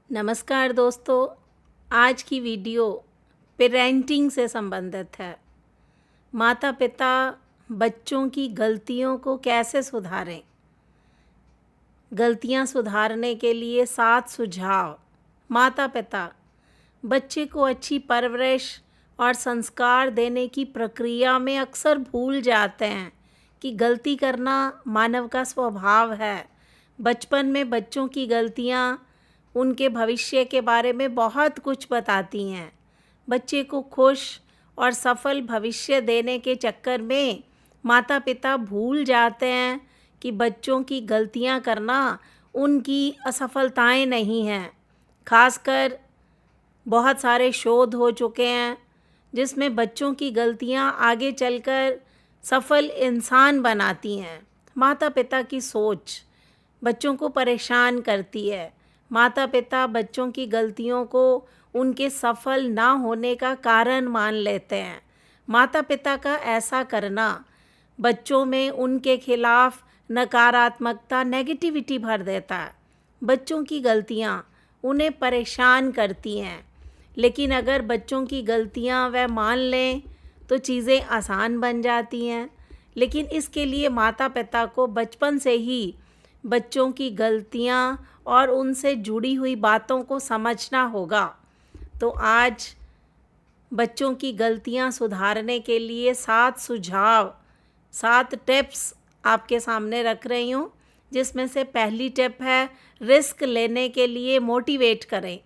नमस्कार दोस्तों, आज की वीडियो पेरेंटिंग से संबंधित है। माता पिता बच्चों की गलतियों को कैसे सुधारें। गलतियां सुधारने के लिए 7 सुझाव। माता पिता बच्चे को अच्छी परवरिश और संस्कार देने की प्रक्रिया में अक्सर भूल जाते हैं कि गलती करना मानव का स्वभाव है। बचपन में बच्चों की गलतियां उनके भविष्य के बारे में बहुत कुछ बताती हैं। बच्चे को खुश और सफल भविष्य देने के चक्कर में माता पिता भूल जाते हैं कि बच्चों की गलतियां करना उनकी असफलताएं नहीं हैं। खासकर बहुत सारे शोध हो चुके हैं जिसमें बच्चों की गलतियां आगे चलकर सफल इंसान बनाती हैं। माता पिता की सोच बच्चों को परेशान करती है। माता पिता बच्चों की गलतियों को उनके सफल ना होने का कारण मान लेते हैं। माता पिता का ऐसा करना बच्चों में उनके खिलाफ नकारात्मकता, नेगेटिविटी भर देता है। बच्चों की गलतियां उन्हें परेशान करती हैं, लेकिन अगर बच्चों की गलतियां वह मान लें तो चीज़ें आसान बन जाती हैं। लेकिन इसके लिए माता पिता को बचपन से ही बच्चों की गलतियां और उनसे जुड़ी हुई बातों को समझना होगा। तो आज बच्चों की गलतियां सुधारने के लिए 7 सुझाव, 7 टिप्स आपके सामने रख रही हूँ, जिसमें से पहली टिप है रिस्क लेने के लिए मोटिवेट करें।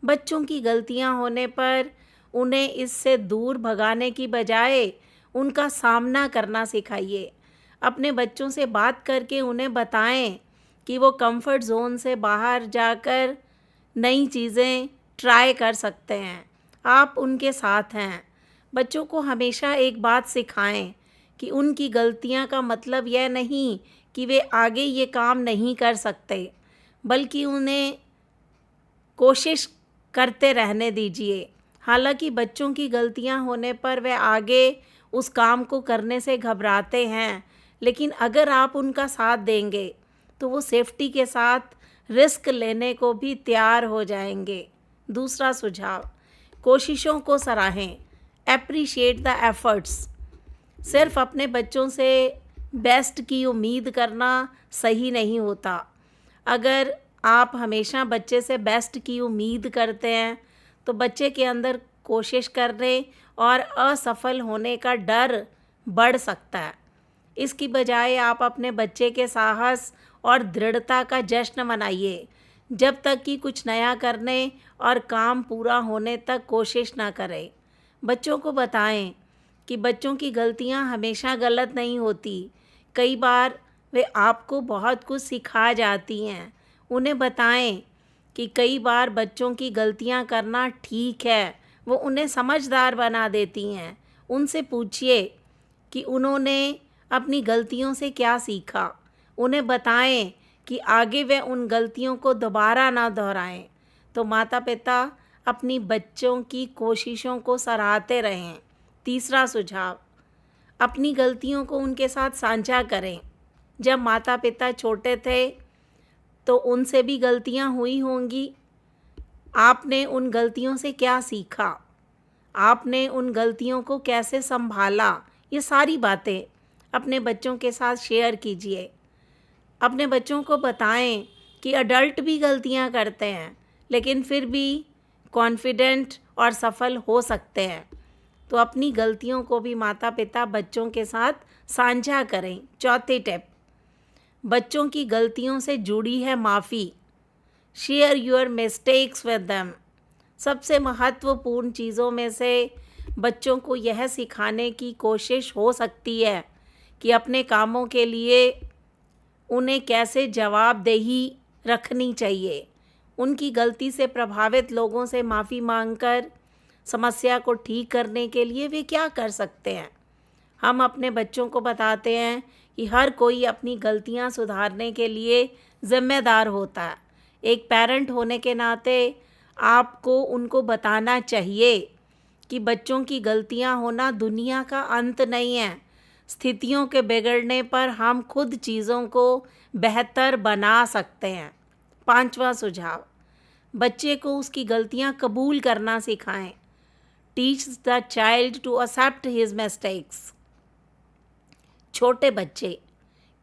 बच्चों की गलतियां होने पर उन्हें इससे दूर भगाने की बजाय उनका सामना करना सिखाइए। अपने बच्चों से बात करके उन्हें बताएं कि वो कंफर्ट जोन से बाहर जाकर नई चीज़ें ट्राई कर सकते हैं। आप उनके साथ हैं। बच्चों को हमेशा एक बात सिखाएं कि उनकी गलतियां का मतलब यह नहीं कि वे आगे ये काम नहीं कर सकते, बल्कि उन्हें कोशिश करते रहने दीजिए। हालांकि बच्चों की गलतियां होने पर वे आगे उस काम को करने से घबराते हैं, लेकिन अगर आप उनका साथ देंगे तो वो सेफ्टी के साथ रिस्क लेने को भी तैयार हो जाएंगे। दूसरा सुझाव, कोशिशों को सराहें। Appreciate the efforts. सिर्फ अपने बच्चों से बेस्ट की उम्मीद करना सही नहीं होता। अगर आप हमेशा बच्चे से बेस्ट की उम्मीद करते हैं तो बच्चे के अंदर कोशिश करने और असफल होने का डर बढ़ सकता है। इसकी बजाय आप अपने बच्चे के साहस और दृढ़ता का जश्न मनाइए, जब तक कि कुछ नया करने और काम पूरा होने तक कोशिश ना करें। बच्चों को बताएं कि बच्चों की गलतियां हमेशा गलत नहीं होती। कई बार वे आपको बहुत कुछ सिखा जाती हैं। उन्हें बताएं कि कई बार बच्चों की गलतियां करना ठीक है, वो उन्हें समझदार बना देती हैं। उनसे पूछिए कि उन्होंने अपनी गलतियों से क्या सीखा। उन्हें बताएं कि आगे वे उन गलतियों को दोबारा ना दोहराएं। तो माता पिता अपनी बच्चों की कोशिशों को सराहते रहें। तीसरा सुझाव, अपनी गलतियों को उनके साथ साझा करें। जब माता पिता छोटे थे तो उनसे भी गलतियां हुई होंगी। आपने उन गलतियों से क्या सीखा, आपने उन गलतियों को कैसे संभाला, ये सारी बातें अपने बच्चों के साथ शेयर कीजिए। अपने बच्चों को बताएं कि अडल्ट भी गलतियां करते हैं, लेकिन फिर भी कॉन्फिडेंट और सफल हो सकते हैं। तो अपनी गलतियों को भी माता पिता बच्चों के साथ साझा करें। चौथी टिप, बच्चों की गलतियों से जुड़ी है माफ़ी। Share your mistakes with them. सबसे महत्वपूर्ण चीज़ों में से बच्चों को यह सिखाने की कोशिश हो सकती है कि अपने कामों के लिए उन्हें कैसे जवाबदेही रखनी चाहिए। उनकी गलती से प्रभावित लोगों से माफ़ी मांगकर समस्या को ठीक करने के लिए वे क्या कर सकते हैं। हम अपने बच्चों को बताते हैं कि हर कोई अपनी गलतियां सुधारने के लिए ज़िम्मेदार होता है। एक पेरेंट होने के नाते आपको उनको बताना चाहिए कि बच्चों की गलतियां होना दुनिया का अंत नहीं है। स्थितियों के बिगड़ने पर हम खुद चीज़ों को बेहतर बना सकते हैं। 5वां सुझाव, बच्चे को उसकी गलतियां कबूल करना सिखाएं। Teach the child to accept his mistakes. छोटे बच्चे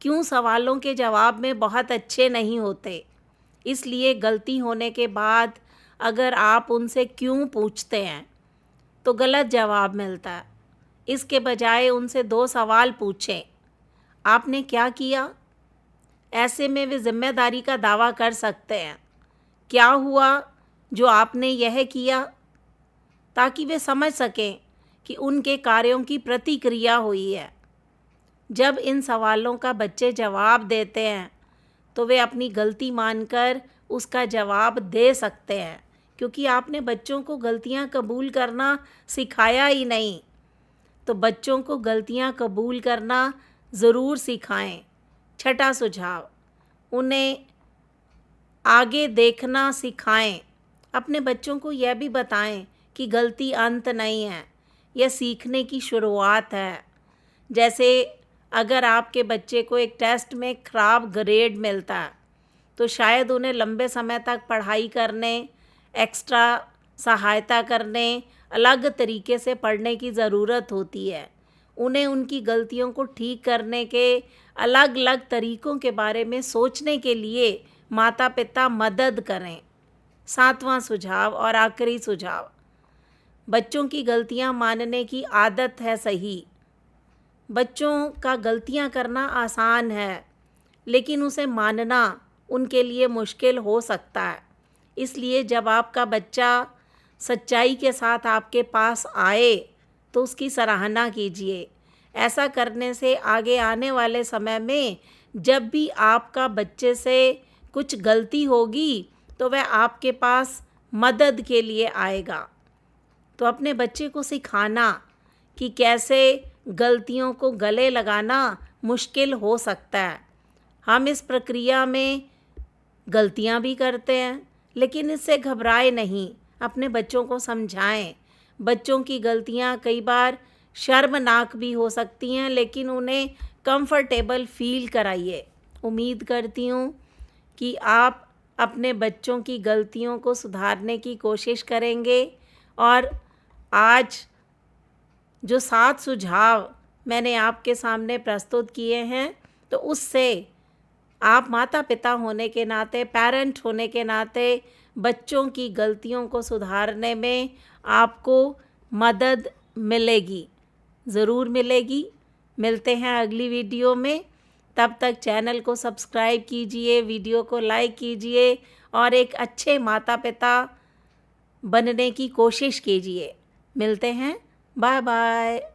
क्यों सवालों के जवाब में बहुत अच्छे नहीं होते, इसलिए गलती होने के बाद अगर आप उनसे क्यों पूछते हैं तो गलत जवाब मिलता है। इसके बजाय उनसे 2 सवाल पूछें, आपने क्या किया? ऐसे में वे जिम्मेदारी का दावा कर सकते हैं। क्या हुआ जो आपने यह किया? ताकि वे समझ सकें कि उनके कार्यों की प्रतिक्रिया हुई है। जब इन सवालों का बच्चे जवाब देते हैं तो वे अपनी गलती मानकर उसका जवाब दे सकते हैं, क्योंकि आपने बच्चों को गलतियां कबूल करना सिखाया ही नहीं। तो बच्चों को गलतियां कबूल करना ज़रूर सिखाएं। छठा सुझाव, उन्हें आगे देखना सिखाएं। अपने बच्चों को यह भी बताएं कि गलती अंत नहीं है, यह सीखने की शुरुआत है। जैसे अगर आपके बच्चे को एक टेस्ट में ख़राब ग्रेड मिलता है तो शायद उन्हें लंबे समय तक पढ़ाई करने, एक्स्ट्रा सहायता करने, अलग तरीके से पढ़ने की ज़रूरत होती है। उन्हें उनकी गलतियों को ठीक करने के अलग अलग तरीक़ों के बारे में सोचने के लिए माता पिता मदद करें। 7वां सुझाव और आखिरी सुझाव, बच्चों की गलतियां मानने की आदत है सही। बच्चों का गलतियां करना आसान है, लेकिन उसे मानना उनके लिए मुश्किल हो सकता है। इसलिए जब आपका बच्चा सच्चाई के साथ आपके पास आए तो उसकी सराहना कीजिए। ऐसा करने से आगे आने वाले समय में जब भी आपका बच्चे से कुछ गलती होगी तो वह आपके पास मदद के लिए आएगा। तो अपने बच्चे को सिखाना कि कैसे गलतियों को गले लगाना मुश्किल हो सकता है। हम इस प्रक्रिया में गलतियां भी करते हैं, लेकिन इससे घबराए नहीं। अपने बच्चों को समझाएं। बच्चों की गलतियां कई बार शर्मनाक भी हो सकती हैं, लेकिन उन्हें कंफर्टेबल फील कराइए। उम्मीद करती हूँ कि आप अपने बच्चों की गलतियों को सुधारने की कोशिश करेंगे। और आज जो 7 सुझाव मैंने आपके सामने प्रस्तुत किए हैं, तो उससे आप माता पिता होने के नाते, पेरेंट होने के नाते बच्चों की गलतियों को सुधारने में आपको मदद मिलेगी, ज़रूर मिलेगी। मिलते हैं अगली वीडियो में। तब तक चैनल को सब्सक्राइब कीजिए, वीडियो को लाइक कीजिए और एक अच्छे माता पिता बनने की कोशिश कीजिए। मिलते हैं, बाय बाय।